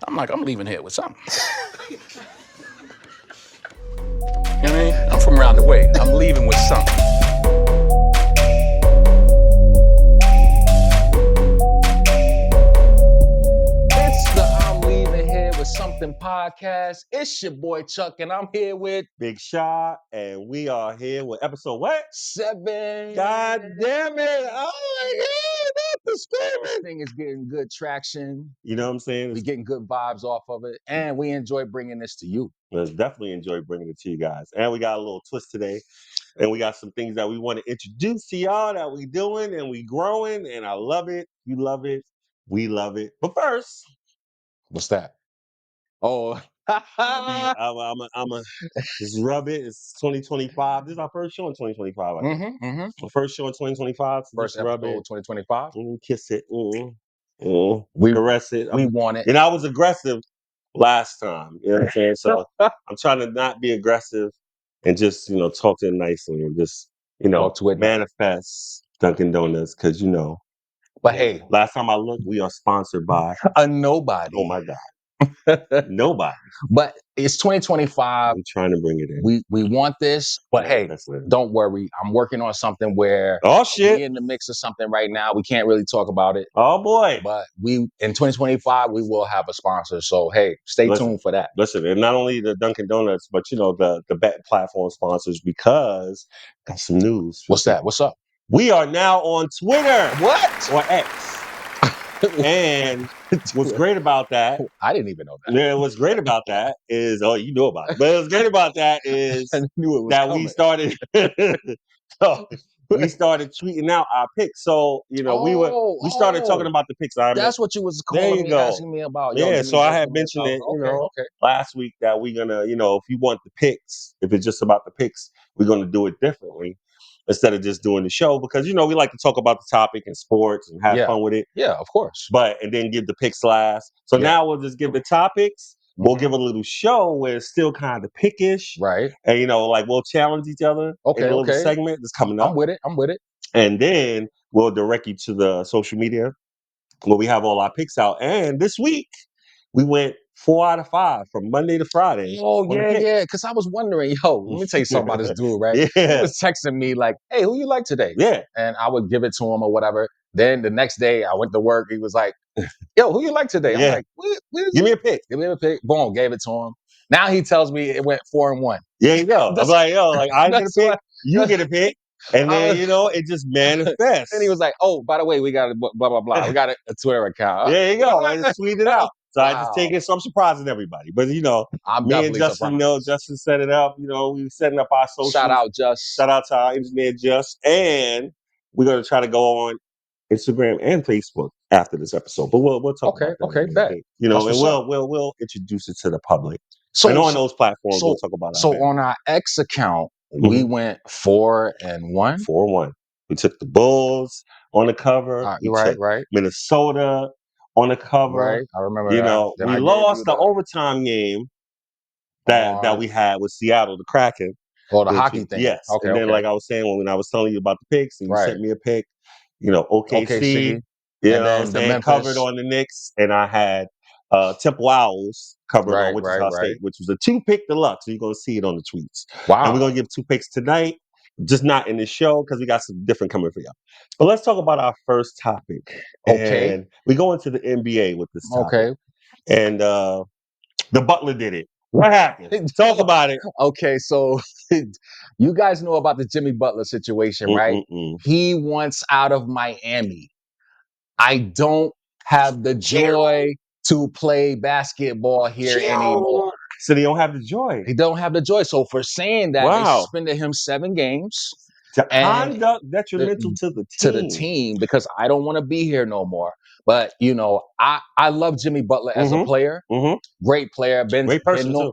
I'm like, I'm leaving here with something. You know what I mean? I'm from around the way. I'm leaving with something. It's the I'm Leaving Here with Something podcast. It's your boy Chuck, and I'm here with Big Shaw, and we are here with episode what? 7. God damn it! Oh my God, not the This screaming. thing is getting good traction. You know what I'm saying? We're getting good vibes off of it, and we enjoy bringing this to you. Let's definitely enjoy bringing it to you guys. And we got a little twist today, and we got some things that we want to introduce to y'all that we doing and we growing, and I love it. You love it. We love it. But first, What's that? Oh, I'm a just rub it. It's 2025. This is our first show in 2025. I think. Our first show in 2025. So First just rub episode it. 2025. Kiss it. We Caress it. we want it. And I was aggressive last time. You know what I'm saying? So I'm trying to not be aggressive and just, talk to it nicely and just, Talk to it nice. manifest Dunkin' Donuts because, But hey, last time I looked, we are sponsored by a nobody. Oh my God. Nobody. But it's 2025. I'm trying to bring it in. We want this, but hey, Manifest. don't worry. I'm working on something where Oh shit. we in the mix of something right now. We can't really talk about it. Oh boy. But in 2025 we will have a sponsor. So hey, stay tuned for that. Listen, and not only the Dunkin' Donuts, but the bet platform sponsors because got some news. What's that? What's up? We are now on Twitter. What? Or X. And what's great about that? I didn't even know that. Yeah, what's great about that is, you know about it. But what's great about that is I knew it was that coming. we started we started tweeting out our picks. So, we started talking about the picks. That's what you was calling me, asking me about. Yeah, so I had mentioned it, last week that we're gonna, if you want the picks, if it's just about the picks, we're gonna do it differently instead of just doing the show because we like to talk about the topic and sports and have fun with it. Yeah, of course. And then give the picks last. So now we'll just give the topics. We'll give a little show where it's still kind of pickish. Right. And we'll challenge each other in a little segment that's coming up. I'm with it. And then we'll direct you to the social media where we have all our picks out. And this week we went 4 out of 5 from Monday to Friday. Oh yeah. Because I was wondering, let me tell you something about this dude, right? He was texting me like, "Hey, who you like today?" Yeah. And I would give it to him or whatever. Then the next day I went to work. He was like, "Yo, who you like today?" I'm like, "Give me a pick. Give me a pick." Boom, gave it to him. Now he tells me it went 4-1. Yeah, you go. I'm like, I get a pick, you get a pick. And then, it just manifests. And he was like, "Oh, by the way, we got a blah, blah, blah. We got a Twitter account." There you go. I just tweeted it out. So I just take it. So I'm surprising everybody. But, I'm me and Justin, Justin set it up. We were setting up our socials. Shout out, Just. Shout out to our engineer, Just. And we're going to try to go on Instagram and Facebook after this episode. But we'll talk about that. Okay, bet. And we'll introduce it to the public. So, and on those platforms, we'll talk about it. So on our X account, we went 4-1. 4-1. We took the Bulls on the cover. Right. Minnesota on the cover. Right. I remember that. We lost the overtime game that we had with Seattle, the Kraken. Oh, the hockey thing. Yes. Okay. And then, like I was saying, when I was telling you about the picks, and you sent me a pick, OKC. You know what I'm saying? Covered on the Knicks. And I had Temple Owls covered on Wichita State, which was a 2-pick deluxe. So you're going to see it on the tweets. Wow. And we're going to give 2 picks tonight, just not in the show because we got some different coming for y'all. But let's talk about our first topic. Okay. And we go into the NBA with this topic. Okay. And the Butler did it. What happened? Talk about it. Okay, so you guys know about the Jimmy Butler situation, right? He wants out of Miami. I don't have the joy to play basketball here anymore. So they don't have the joy. He don't have the joy. So for saying that, they suspended him 7 games. Conduct detrimental to the team. To the team, because I don't want to be here no more. But I love Jimmy Butler as a player. Great player. Been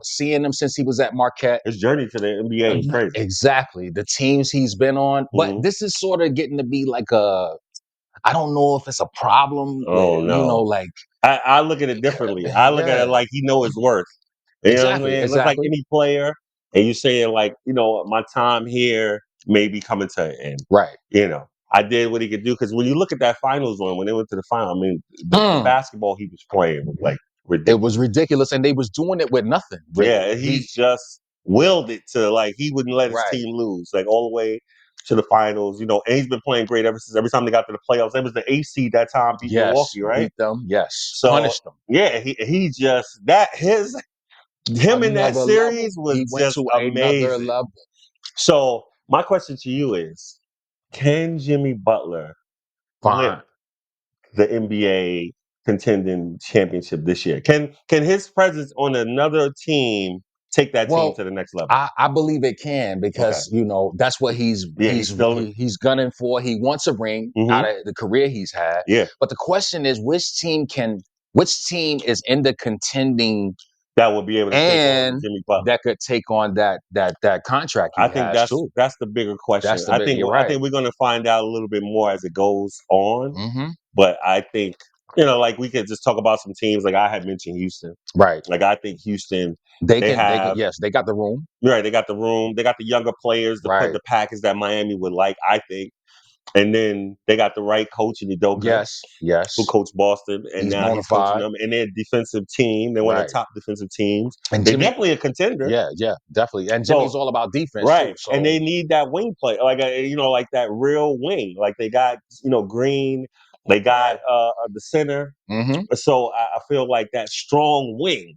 seeing him since he was at Marquette. His journey to the NBA is crazy. Exactly. The teams he's been on. But this is sort of getting to be like I don't know if it's a problem. Oh, no. I look at it differently. I look at it like he knows his worth. You know what I mean? It's like any player, and you saying like, my time here may be coming to an end. Right. I did what he could do because when you look at that finals run, when they went to the final, I mean, the basketball he was playing was like ridiculous. It was ridiculous, and they was doing it with nothing. Really. Yeah, he's just willed it to, like, he wouldn't let his team lose, like, all the way to the finals, and he's been playing great ever since. Every time they got to the playoffs, it was the AC that time beat Milwaukee, right? Beat them. Yes, so punished them. Yeah, he just him in that series was he went just to amazing. another level. So my question to you is, can Jimmy Butler flip the NBA contending championship this year? Can his presence on another team take that team to the next level? I believe it can, because that's what he's gunning for. He wants a ring out of the career he's had. Yeah. But the question is, which team is in the contending that would be able to take on Jimmy Butler, that could take on that contract he I think has too. that's the bigger question. That's the big. You're right. I think we're going to find out a little bit more as it goes on. Mm-hmm. But I think, like, we could just talk about some teams. Like, I had mentioned Houston. Right. Like, I think Houston, they can, yes, they got the room. Right. They got the room. They got the younger players to put the package that Miami would like, I think. And then they got the right coach in Udoka. Yes. Who coached Boston, and now he's coaching them. And their defensive team, they're one of the top defensive teams. And they're definitely a contender. Yeah, definitely. And Jimmy's all about defense, right? Too, so. And they need that wing play, like like that real wing. Like, they got Green, they got the center. Mm-hmm. So I feel like that strong wing,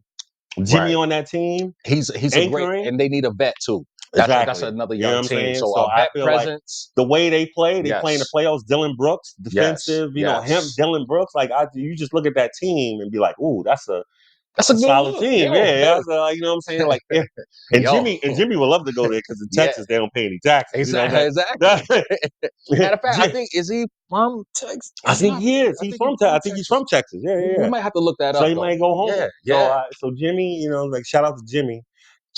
Jimmy on that team. He's a great, and they need a vet too. That's another young team. So a vet presence. Like the way they play in the playoffs. Dylan Brooks, defensive. Dylan Brooks. Like, you just look at that team and be like, "Ooh, that's a solid team." Yeah, that's you know what I'm saying. Like, and Jimmy would love to go there, because in Texas they don't pay any taxes. Exactly. Matter of fact, I think, is he from Texas? I think he is. He's from Texas. I think he's from Texas. Yeah. We might have to look that up. So he might go home. Yeah. So Jimmy, like, shout out to Jimmy.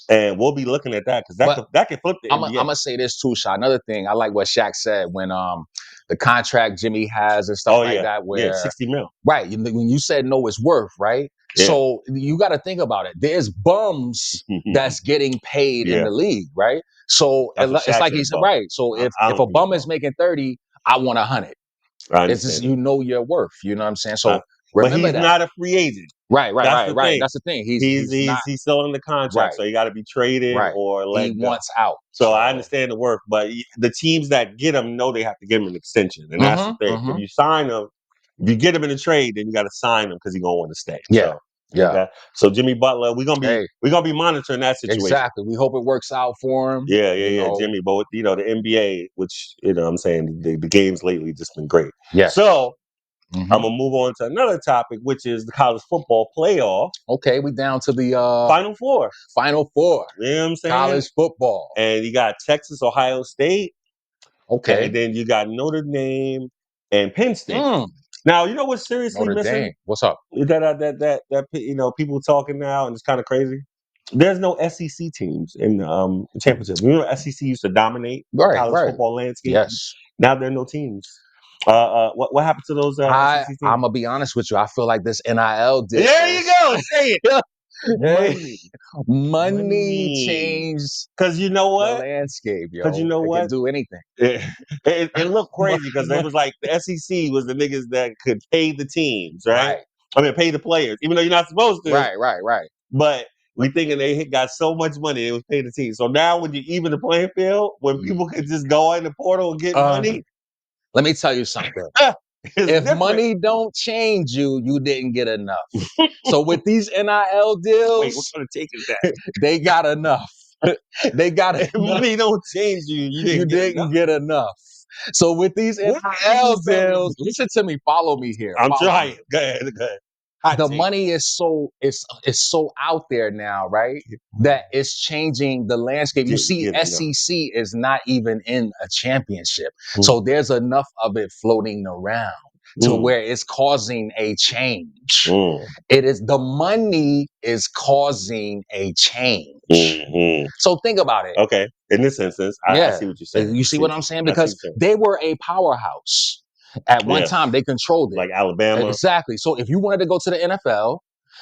And we'll be looking at that, because that could flip the NBA. I'm gonna say this too, Shaq. Another thing, I like what Shaq said when the contract Jimmy has and stuff like that. Where 60 mil. Right. When you said no, it's worth, right? Yeah. So you got to think about it. There's bums that's getting paid in the league, right? So it's like he's right. So if a bum is making 30, I want 100. It's just, your worth. You know what I'm saying? So remember, but he's not a free agent. Right. That's the thing. He's still in the contract, so you got to be traded or let go. Wants out. So I understand the worth, but the teams that get him know they have to give him an extension, and that's the thing. If you sign him, if you get him in a trade, then you got to sign him, because he's gonna want to stay. Yeah. So Jimmy Butler, we're gonna be monitoring that situation. Exactly. We hope it works out for him. Yeah. Jimmy, but the NBA, which I'm saying the games lately just been great. Yeah. So. I'm gonna move on to another topic, which is the college football playoff. Okay, we down to the Final Four. Final Four. You know what I'm saying? College football. And you got Texas, Ohio State. Okay. And then you got Notre Dame and Penn State. Now, you know what's seriously missing? Dame. What's up? That people talking now, and it's kind of crazy. There's no SEC teams in the championship. SEC used to dominate the college football landscape. Yes. Now there are no teams. What happened to those SEC teams? I'm gonna be honest with you. I feel like this NIL deal. There you go. Say it. Money changed, because you know what, the landscape, yo. Because you know what, can do anything. It looked crazy, because it was like the SEC was the niggas that could pay the teams, right? I mean, pay the players, even though you're not supposed to. Right. But we thinking they got so much money, it was paying the teams. So now, when you even the playing field, when people can just go in the portal and get money. Let me tell you something. If money don't change you, you didn't get enough. So with these NIL deals, wait, what kind of take is that? They got enough. They got if money don't change you, you didn't get enough. So with these NIL deals, listen to me, follow me here. I'm trying. Go ahead. The money is so out there now, right? That it's changing the landscape. You see, SEC is not even in a championship. So there's enough of it floating around to where it's causing a change. It is, the money is causing a change. So think about it. Okay. In this instance, I see what you're saying. You see what I'm saying? Because they were a powerhouse. At one time, they controlled it. Like Alabama. Exactly. So if you wanted to go to the NFL,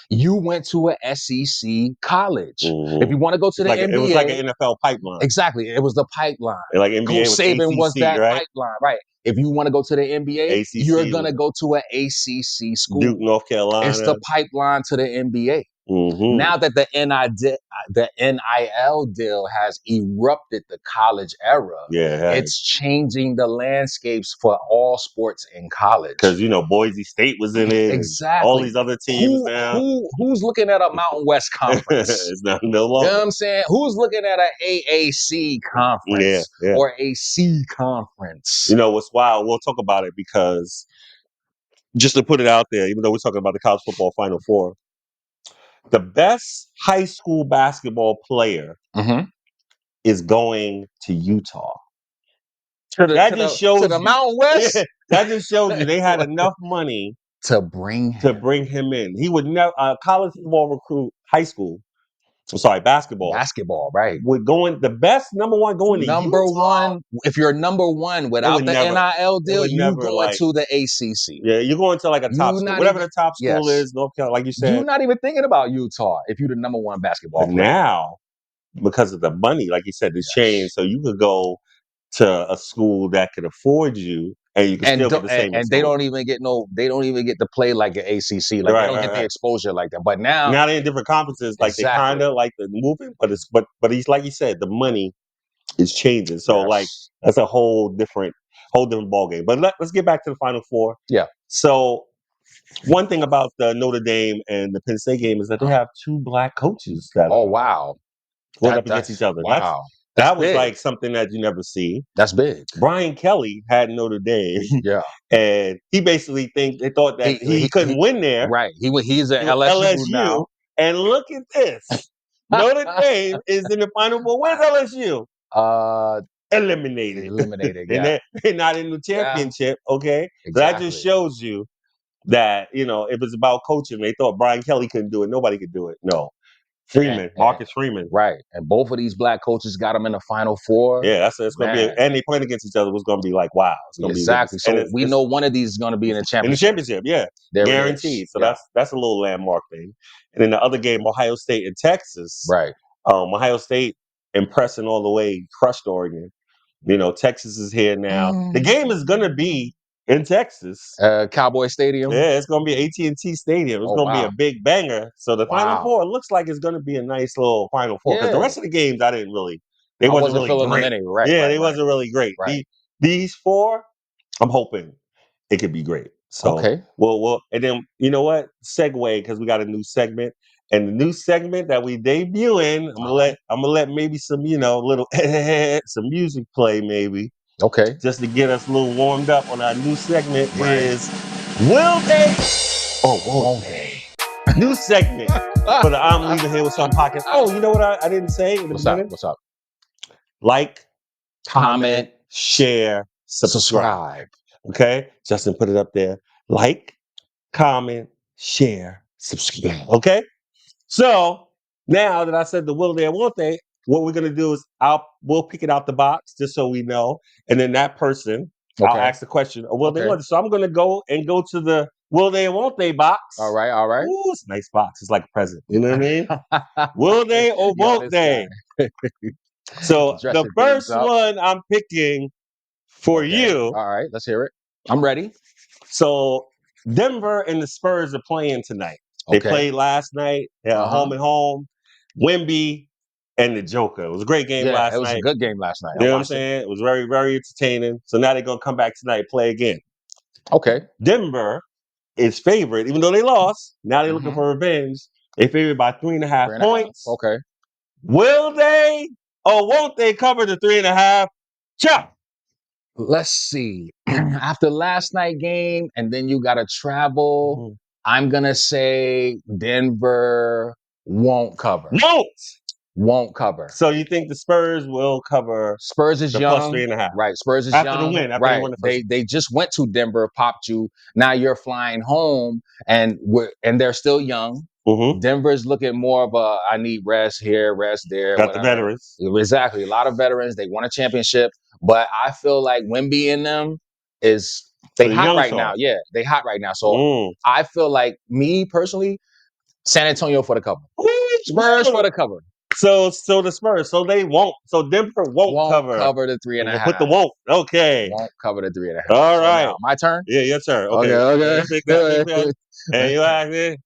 you went to a SEC college. If you want to go to the NBA, it was like an NFL pipeline. Exactly, it was the pipeline. Like NBA Coach was Saban ACC, was that right? pipeline, right? If you want to go to the NBA, ACC you're gonna go to an ACC school. Duke, North Carolina. It's the pipeline to the NBA. Now that the NIL deal has erupted the college era, it's changing the landscapes for all sports in college. Because Boise State was in it, exactly. All these other teams now. Who's looking at a Mountain West conference? It's not no longer. You know what I'm saying? Who's looking at an AAC conference or a C conference? What's wild? We'll talk about it because just to put it out there, even though we're talking about the college football Final Four, the best high school basketball player is going to Utah. That just shows to the Mountain West. That just shows you they had enough money to bring him in. He would never college football recruit high school. I'm sorry, basketball. Basketball, right? Would the best number one going to number Utah? One. If you're number one without the NIL deal, you going to the ACC. Yeah, you're going to like a top school, whatever the top school is. North Carolina, like you said, you're not even thinking about Utah if you're the number one basketball player. Now, because of the money, like you said, the change, so you could go to a school that could afford you, and you can still get the same. And they don't even get to play like an ACC. Like they don't get the exposure like that. But now they're in different conferences. Like they kind of like the movement, but he's like you said, the money is changing. So like that's a whole different ball game. But let's get back to the Final Four. Yeah. So one thing about the Notre Dame and the Penn State game is that they have two black coaches that going up against each other. Wow. That was like something that you never see. That's big. Brian Kelly had Notre Dame. Yeah. And he basically they thought that he couldn't win there. Right. He's at LSU now. And look at this. Notre Dame is in the Final Four. Where's LSU? Eliminated. Yeah. And they're not in the championship. Okay. Exactly. So that just shows you that, it was about coaching. They thought Brian Kelly couldn't do it. Nobody could do it. No. Marcus Freeman. Right. And both of these black coaches got them in the Final Four. Yeah, it's going to be, and they playing against each other was going to be like, wow. It's going to be exactly. So we know one of these is going to be in the championship. In the championship, yeah. There guaranteed. So that's a little landmark thing. And then the other game, Ohio State and Texas. Right. Ohio State impressing all the way, crushed Oregon. Texas is here now. The game is going to be in Texas. Cowboy Stadium. Yeah, it's going to be AT&T Stadium. It's going to be a big banger. So the Final Four looks like it's going to be a nice little Final Four. Because the rest of the games, I didn't really. They wasn't really great. They wasn't really great. Right. These four, I'm hoping it could be great. So, well, and then you know what? Segue, because we got a new segment. And the new segment that we debuting, I'm gonna let maybe some, little some music play, maybe. Okay. Just to get us a little warmed up on our new segment is Will They or Won't They? New segment for the I'm Leaving Here with Some podcast. Oh, you know what I didn't say in the beginning? What's up? Like, comment, share, subscribe. Okay? Justin, put it up there. Like, comment, share, subscribe. Okay? So, now that I said the will they or won't they, what we're going to do is we'll pick it out the box just so we know. And then that person, I'll ask the question, will they want it? So I'm going to go to the will they or won't they box. All right. Ooh, it's a nice box. It's like a present. You know what I mean? Will they or won't they? So the first one I'm picking for you. All right, let's hear it. I'm ready. So Denver and the Spurs are playing tonight. They played last night. Home and home. Wemby and the Joker. It was a great game last night. It was a good game last night. You know what I'm saying? It was very, very entertaining. So now they're going to come back tonight and play again. Okay. Denver is favored, even though they lost. Now they're looking for revenge. They favored by 3.5 points. Okay. Will they or won't they cover the 3.5? Chop. Let's see. After last night game, and then you got to travel. I'm gonna say Denver won't cover. Won't cover. So you think the Spurs will cover? Spurs is young. Plus 3.5. Right. Spurs is after young. The win. After right. They won the first they just went to Denver, popped you. Now you're flying home, and they're still young. Denver's looking more of a I need rest here, rest there. Got the veterans. Exactly. A lot of veterans. They won a championship, but I feel like Wemby in them they hot right now. Yeah, they hot right now. So I feel like me personally, San Antonio for the cover. Spurs for the cover. So the Spurs. So they won't. So Denver won't cover the 3.5. Put the won't. Okay. Won't cover the 3.5. All right. Now, my turn. Yeah, your turn. Okay. Okay. And you ask me.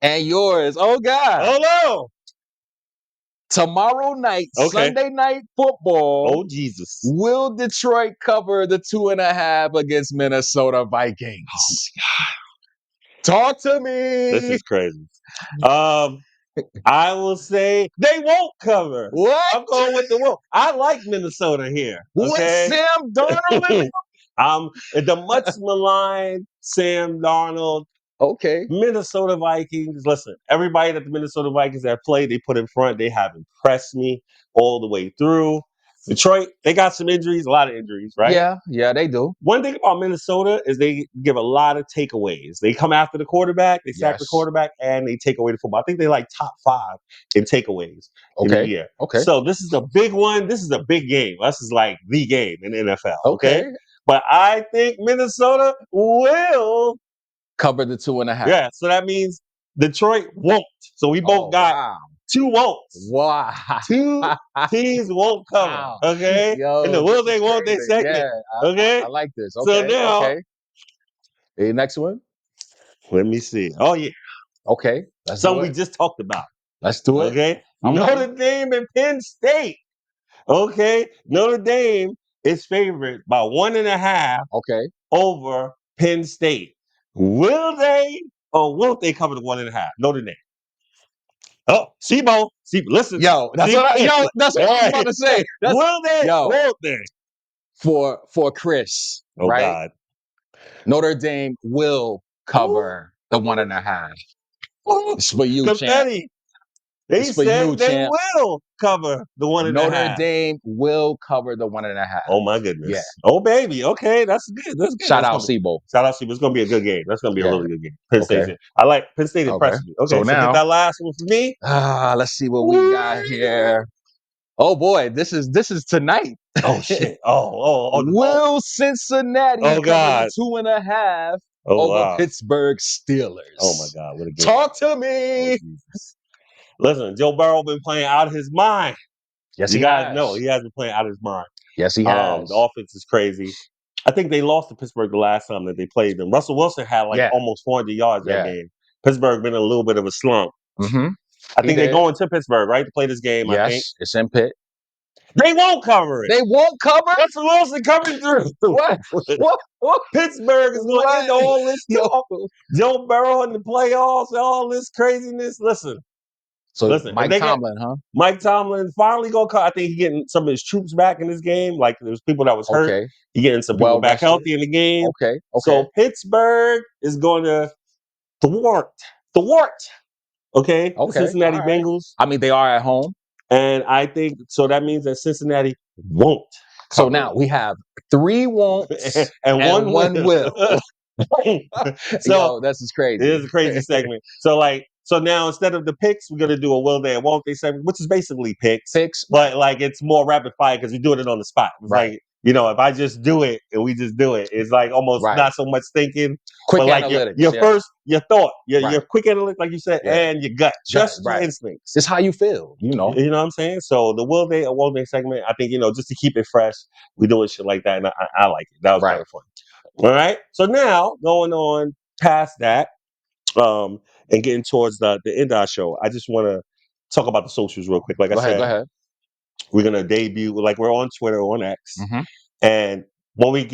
And yours. Oh God. Oh no. Tomorrow night, Sunday night football. Oh Jesus. Will Detroit cover the 2.5 against Minnesota Vikings? Oh my God. Talk to me. This is crazy. I will say they won't cover. What? I'm going with the won't. I like Minnesota here. Okay. What? Sam Darnold? The much maligned Sam Darnold. Okay. Minnesota Vikings. Listen, everybody that the Minnesota Vikings have played, they put in front. They have impressed me all the way through. Detroit, they got some injuries, a lot of injuries, right? Yeah, they do. One thing about Minnesota is they give a lot of takeaways. They come after the quarterback, they sack the quarterback, and they take away the football. I think they like top 5 in takeaways in the year. Okay. So this is a big one. This is a big game. This is like the game in the NFL. Okay. But I think Minnesota will cover the 2.5. Yeah. So that means Detroit won't. So we both got 2 won'ts. Wow. 2 teams won't cover. Okay. Yo, and the will they won't they segment. Yeah, okay. I like this. So now, the next one. Let me see. Oh yeah. Okay. Something we just talked about. Let's do it. Okay. Notre Dame and Penn State. Okay. Notre Dame is favored by 1.5. Okay. Over Penn State. Will they or won't they cover the 1.5? Notre Dame. Oh, Sebo. Listen. Yo, that's what I was about to say. Will they? Won't they? For Chris. Oh right? God. Notre Dame will cover the 1.5. It's for you, champ. They said they will cover the 1.5. Notre Dame will cover the 1.5. Oh my goodness. Yeah. Oh baby. Okay, that's good. That's good. Shout out Sebo. Shout out Sebo. It's gonna be a good game. That's gonna be a really good game. Penn State. I like Penn State impressed me. Okay, so now get that last one for me. Let's see what we got here. Oh boy, this is tonight. Oh shit. Oh. Will Cincinnati cover the 2.5 over Pittsburgh Steelers? Oh my God. What a game. Talk to me. Oh, listen, Joe Burrow been playing out of his mind. Yes, you guys know he has been playing out of his mind. Yes, he has. The offense is crazy. I think they lost to Pittsburgh the last time that they played them. Russell Wilson had almost 400 yards that game. Pittsburgh been in a little bit of a slump. Mm-hmm. I think they're going to Pittsburgh, right, to play this game. Yes, I think it's in Pitt. They won't cover it. They won't cover it? Russell Wilson coming through. What? Pittsburgh is going to end all this talk. Joe Burrow in the playoffs, all this craziness. Listen. Mike Tomlin, huh? Mike Tomlin finally gonna come. I think he's getting some of his troops back in this game. Like there's people that was hurt. He getting some people back healthy in the game. Okay. So Pittsburgh is going to thwart. Okay. The Cincinnati Bengals. I mean, they are at home. And I think so that means that Cincinnati won't. So now we have 3 won'ts and one will. So this is crazy. It is a crazy segment. So now instead of the picks, we're gonna do a will they or won't they segment, which is basically picks. But like it's more rapid fire because we're doing it on the spot. It's like, if I just do it and we just do it, it's like almost not so much thinking. Quick but like analytics. Your thought, your quick analytics, like you said, and your gut. Just your instincts. It's how you feel, You know what I'm saying? So the will they or won't they segment, I think, just to keep it fresh, we doing shit like that. And I like it. That was kind of fun. All right. So now going on past that, and getting towards the end of our show, I just want to talk about the socials real quick. Like I said, go ahead. We're gonna debut. Like we're on Twitter, on X, and when we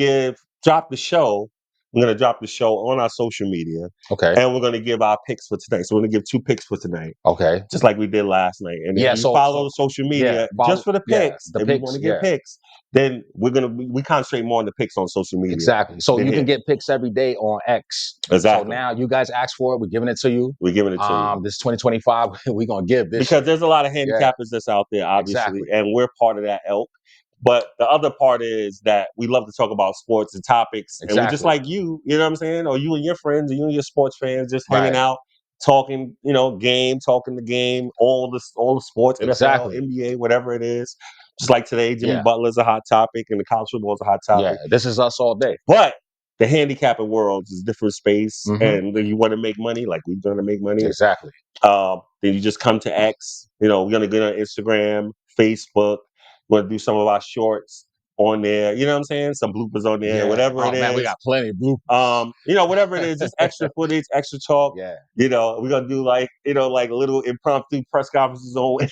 drop the show, we're gonna drop the show on our social media. Okay. And we're gonna give our picks for tonight. So we're gonna give 2 picks for tonight. Okay. Just like we did last night. And if you follow the social media just for the picks, if you want to get picks, then we concentrate more on the picks on social media. Exactly. So you can get picks every day on X. Exactly. So now you guys ask for it. We're giving it to you. We're giving it to you. This 2025, we're gonna give this because there's a lot of handicappers that's out there, obviously, and we're part of that ilk. But the other part is that we love to talk about sports and topics, and we're just like you know what I'm saying, or you and your friends, or you and your sports fans, just hanging out, talking, talking the game, all the sports, NFL, NBA, whatever it is. Just like today, Jimmy Butler is a hot topic, and the college football is a hot topic. Yeah, this is us all day. But the handicapping world is a different space, and then you want to make money, like we're gonna make money. Exactly. Then you just come to X. We're gonna get on Instagram, Facebook. We're gonna do some of our shorts on there. You know what I'm saying? Some bloopers on there, whatever it is. Man, we got plenty of bloopers. Whatever it is, just extra footage, extra talk. Yeah. We're gonna do like little impromptu press conferences on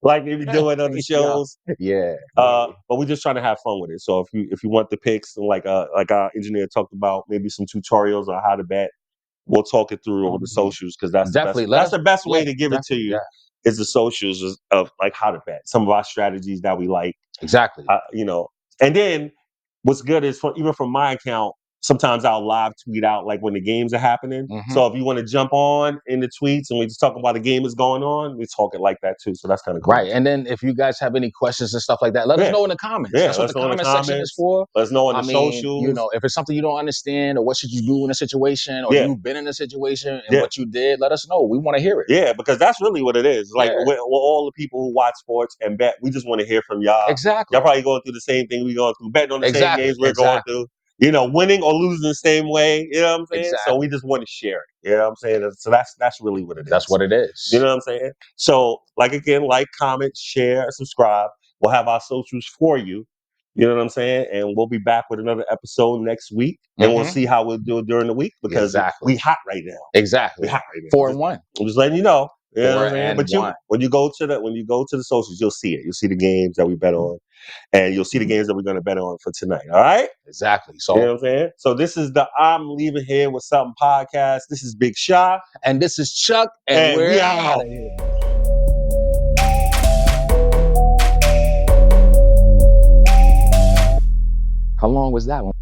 like we be doing on the shows. Yeah. But we're just trying to have fun with it. So if you want the pics and like our engineer talked about, maybe some tutorials on how to bet, we'll talk it through on the socials, because that's Definitely. the best way to give it to you. Yeah. Is the socials of like how to bet, some of our strategies that we like. Exactly. And then what's good is even from my account, sometimes I'll live tweet out like when the games are happening. So if you want to jump on in the tweets and we just talk about the game is going on, we talk it like that too. So that's kind of cool. Right. And then if you guys have any questions and stuff like that, let us know in the comments. Yeah, that's what the comment section is for. Let us know on the socials. If it's something you don't understand, or what should you do in a situation, or you've been in a situation and what you did, let us know. We want to hear it. Yeah, because that's really what it is. Like we're all the people who watch sports and bet, we just want to hear from y'all. Exactly. Y'all probably going through the same thing we going through, betting on the same games we're going through. Winning or losing the same way. You know what I'm saying? Exactly. So we just want to share it. You know what I'm saying? So that's really what it is. That's what it is. You know what I'm saying? So again, like, comment, share, subscribe. We'll have our socials for you. You know what I'm saying? And we'll be back with another episode next week. And we'll see how we'll do it during the week, because we hot right now. Exactly. We hot right now. 4-1. I'm just letting you know. You know what I'm saying? But 4-1. when you go to the socials, you'll see it. You'll see the games that we bet on. And you'll see the games that we're going to bet on for tonight. All right? Exactly. So, you know what I'm saying? So this is the I'm Leaving Here with Something podcast. This is Big Sha. And this is Chuck. And we're out of here. How long was that one?